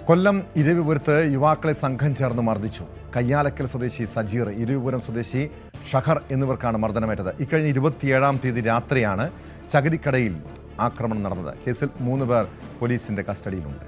കൊല്ലം ഇരവിപുരത്ത് യുവാക്കളെ സംഘം ചേർന്ന് മർദ്ദിച്ചു. കയ്യാലക്കൽ സ്വദേശി സജീർ, ഇരവിപുരം സ്വദേശി ഷഹർ എന്നിവർക്കാണ് മർദ്ദനമേറ്റത്. ഇക്കഴിഞ്ഞ 27-ാം തീയതി രാത്രിയാണ് ചകിരിക്കടയിൽ ആക്രമണം നടന്നത്. കേസിൽ 3 പേർ പോലീസിന്റെ കസ്റ്റഡിയിലുണ്ട്.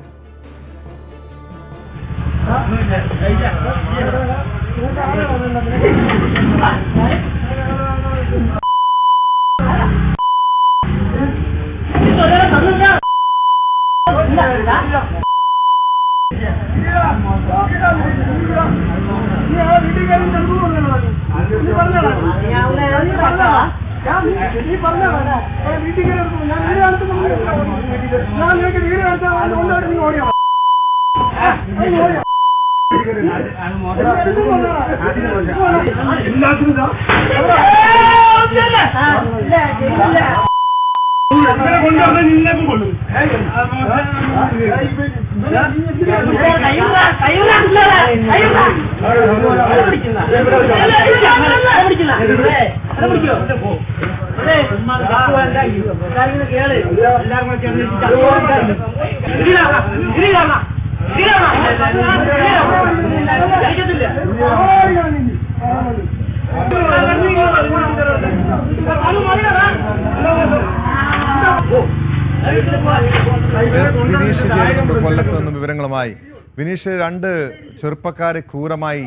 വിനീഷ് ചേരുന്നുണ്ട് കൊല്ലത്ത് നിന്നും വിവരങ്ങളുമായി. വിനീഷ്, 2 ചെറുപ്പക്കാരെ ക്രൂരമായി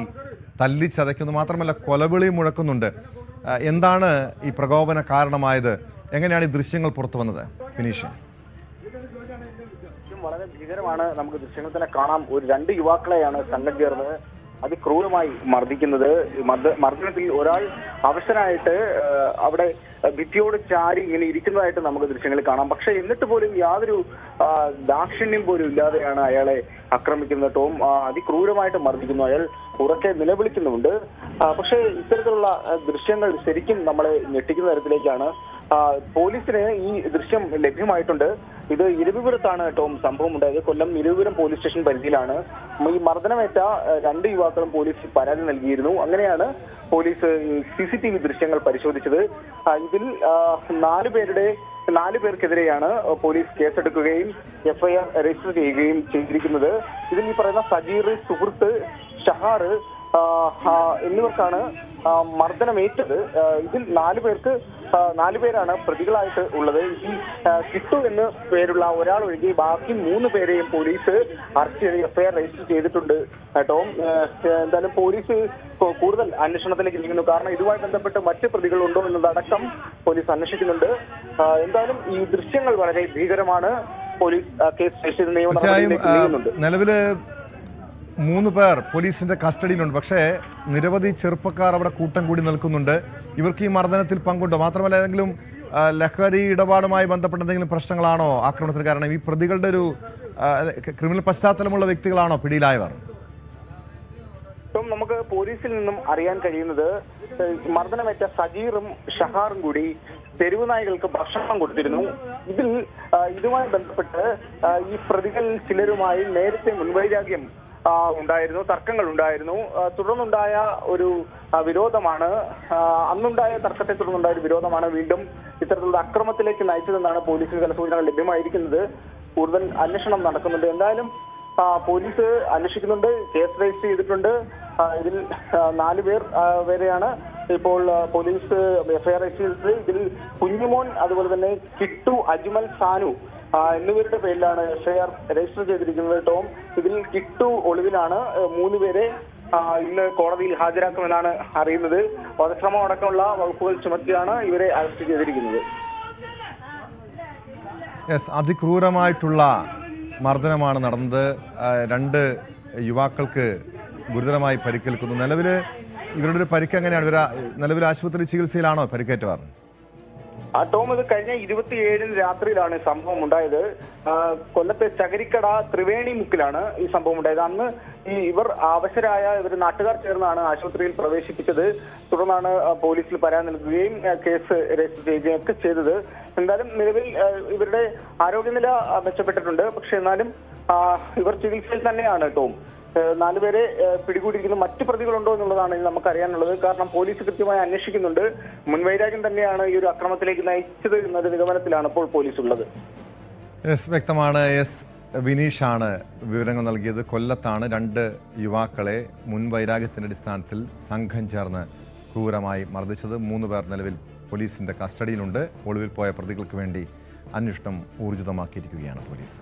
തല്ലിച്ചതയ്ക്കുന്നു, മാത്രമല്ല കൊലവിളി മുഴക്കുന്നുണ്ട്. എന്താണ് ഈ പ്രകോപന കാരണമായത്? എങ്ങനെയാണ് ഈ ദൃശ്യങ്ങൾ പുറത്തു വന്നത് വിനീഷ്? വളരെ ഭീകരമാണ്. നമുക്ക് ദൃശ്യങ്ങൾ തന്നെ കാണാം. 2 യുവാക്കളെയാണ് സംഘം ചേർന്ന് അതിക്രൂരമായി മർദ്ദിക്കുന്നത്. മർദ്ദനത്തിൽ ഒരാൾ അവശനായിട്ട് അവിടെ ഭിത്തിയോട് ചാരി ഇങ്ങനെ ഇരിക്കുന്നതായിട്ട് നമുക്ക് ദൃശ്യങ്ങളിൽ കാണാം. പക്ഷെ എന്നിട്ട് പോലും യാതൊരു ദാക്ഷിണ്യം പോലും ഇല്ലാതെയാണ് അയാളെ ആക്രമിക്കുന്നത്. ടോം അതിക്രൂരമായിട്ട് മർദ്ദിക്കുന്നു. അയാൾ ഉറക്കെ നിലവിളിക്കുന്നുമുണ്ട്. പക്ഷേ ഇത്തരത്തിലുള്ള ദൃശ്യങ്ങൾ ശരിക്കും നമ്മളെ ഞെട്ടിക്കുന്ന തരത്തിലേക്കാണ്. പോലീസിന് ഈ ദൃശ്യം ലഭ്യമായിട്ടുണ്ട്. ഇത് ഇരവിപുരത്താണ് ടോം സംഭവം ഉണ്ടായത്. കൊല്ലം ഇരവിപുരം പോലീസ് സ്റ്റേഷൻ പരിധിയിലാണ്. ഈ മർദ്ദനമേറ്റ 2 യുവാക്കളും പോലീസിൽ പരാതി നൽകിയിരുന്നു. അങ്ങനെയാണ് പോലീസ് CCTV ദൃശ്യങ്ങൾ പരിശോധിച്ചത്. ഇതിൽ 4 പേർക്കെതിരെയാണ് പോലീസ് കേസെടുക്കുകയും FIR രജിസ്റ്റർ ചെയ്യുകയും ചെയ്തിരിക്കുന്നത്. ഇതിൽ ഈ പറയുന്ന സജീർ, സുഹൃത്ത് ഷഹാർ എന്നിവർക്കാണ് മർദ്ദനമേറ്റത്. ഇതിൽ 4 പേരാണ് പ്രതികളായിട്ട് ഉള്ളത്. ഈ കിട്ടു എന്ന് പേരുള്ള ഒരാൾ ഒഴികെ ബാക്കി 3 പേരെയും പോലീസ് അറസ്റ്റ് ചെയ്ത് FIR രജിസ്റ്റർ ചെയ്തിട്ടുണ്ട്. ടോം, എന്തായാലും പോലീസ് കൂടുതൽ അന്വേഷണത്തിലേക്ക് നീങ്ങുന്നു. കാരണം ഇതുമായി ബന്ധപ്പെട്ട് മറ്റ് പ്രതികളുണ്ടോ എന്നതടക്കം പോലീസ് അന്വേഷിക്കുന്നുണ്ട്. എന്തായാലും ഈ ദൃശ്യങ്ങൾ വളരെ ഭീകരമാണ്. പോലീസ് കേസ് രജിസ്റ്റർ ചെയ്യുന്നുണ്ട്. നിലവില് 3 പേർ പോലീസിന്റെ കസ്റ്റഡിയിലുണ്ട്. പക്ഷേ നിരവധി ചെറുപ്പക്കാർ അവിടെ കൂട്ടം കൂടി നിൽക്കുന്നുണ്ട്. ഇവർക്ക് ഈ മർദ്ദനത്തിൽ പങ്കുണ്ടോ? മാത്രമല്ല ഏതെങ്കിലും ലഹരി ഇടപാടുമായി ബന്ധപ്പെട്ട എന്തെങ്കിലും പ്രശ്നങ്ങളാണോ ആക്രമണത്തിന് കാരണം? ഈ പ്രതികളുടെ ഒരു ക്രിമിനൽ പശ്ചാത്തലമുള്ള വ്യക്തികളാണോ പിടിയിലായവർ? നമുക്ക് പോലീസിൽ നിന്നും അറിയാൻ കഴിയുന്നത് മർദ്ദനമേറ്റ സജീറും ഷഹാറും കൂടി തെരുവ് നായ്കൾക്ക് ഭക്ഷണം കൊടുത്തിരുന്നു. ഇതുമായി ബന്ധപ്പെട്ട് ഈ പ്രതികൾ ചിലരുമായി നേരത്തെ മുൻവൈരാഗ്യം ഉണ്ടായിരുന്നു, തർക്കങ്ങൾ ഉണ്ടായിരുന്നു. തുടർന്നുണ്ടായ ഒരു വിരോധമാണ്, അന്നുണ്ടായ തർക്കത്തെ തുടർന്നുണ്ടായ ഒരു വിരോധമാണ് വീണ്ടും ഇത്തരത്തിലുള്ള അക്രമത്തിലേക്ക് നയിച്ചതെന്നാണ് പോലീസിന് ചില സൂചനകൾ ലഭ്യമായിരിക്കുന്നത്. കൂടുതൽ അന്വേഷണം നടക്കുന്നുണ്ട്. എന്തായാലും പോലീസ് അന്വേഷിക്കുന്നുണ്ട്, കേസ് രജിസ്റ്റർ ചെയ്തിട്ടുണ്ട്. ഇതിൽ 4 പേരെയാണ് ഇപ്പോൾ പോലീസ് FIR രജിസ്റ്റർ ചെയ്തത്. ഇതിൽ കുഞ്ഞുമോൻ, അതുപോലെ തന്നെ കിട്ടു, അജ്മൽ, സാനു എന്നിവരുടെ പേരിലാണ് FIR രജിസ്റ്റർ ചെയ്തിരിക്കുന്നത്. ടോം, ഇതിൽ കിട്ടു ഒളിവിലാണ്. 3 പേരെ ഇന്ന് കോടതിയിൽ ഹാജരാക്കുമെന്നാണ് അറിയുന്നത്. വധശ്രമം അടക്കമുള്ള വകുപ്പുകൾ ചുമത്തിയാണ് ഇവരെ അറസ്റ്റ് ചെയ്തിരിക്കുന്നത്. അതിക്രൂരമായിട്ടുള്ള മർദ്ദനമാണ് നടന്നത്. 2 യുവാക്കൾക്ക് ഗുരുതരമായി പരിക്കേൽക്കുന്നു. നിലവിൽ ഇവരുടെ ഒരു പരിക്ക് എങ്ങനെയാണ്? നിലവിൽ ആശുപത്രി ചികിത്സയിലാണോ പരിക്കേറ്റവർ? ടോം, ഇത് കഴിഞ്ഞ 27-ന് രാത്രിയിലാണ് സംഭവം ഉണ്ടായത്. കൊല്ലത്തെ ചകിരിക്കട ത്രിവേണി മുക്കിലാണ് ഈ സംഭവം ഉണ്ടായത്. അന്ന് ഇവർ നാട്ടുകാർ ചേർന്നാണ് ആശുപത്രിയിൽ പ്രവേശിപ്പിച്ചത്. തുടർന്നാണ് പോലീസിൽ പരാതി നൽകുകയും കേസ് രജിസ്റ്റർ ചെയ്യുകയൊക്കെ ചെയ്തത്. എന്തായാലും നിലവിൽ ഇവരുടെ ആരോഗ്യനില മെച്ചപ്പെട്ടിട്ടുണ്ട്. പക്ഷെ എന്നാലും ഇവർ ചികിത്സയിൽ തന്നെയാണ്. ടോം, 4 പേരെ പിടികൂടിയിരിക്കുന്നു. മറ്റു പ്രതികളുണ്ടോ എന്നുള്ളതാണ് നമുക്ക് അറിയാനുള്ളത്. കാരണം പോലീസ് കൃത്യമായി അന്വേഷിക്കുന്നുണ്ട്. മുൻവൈരാഗ്യം തന്നെയാണ് ഈ ഒരു അക്രമത്തിലേക്ക് നയിച്ചത് എന്നൊരു നിഗമനത്തിലാണ് ഇപ്പോൾ പോലീസ് ഉള്ളത്. വ്യക്തമാണ്. വിനീഷാണ് വിവരങ്ങൾ നൽകിയത്. കൊല്ലത്താണ് 2 യുവാക്കളെ മുൻ വൈരാഗ്യത്തിൻ്റെ അടിസ്ഥാനത്തിൽ സംഘം ചേർന്ന് ക്രൂരമായി മർദ്ദിച്ചത്. 3 പേർ നിലവിൽ പോലീസിൻ്റെ കസ്റ്റഡിയിലുണ്ട്. ഒളിവിൽ പോയ പ്രതികൾക്ക് വേണ്ടി അന്വേഷണം ഊർജിതമാക്കിയിരിക്കുകയാണ് പോലീസ്.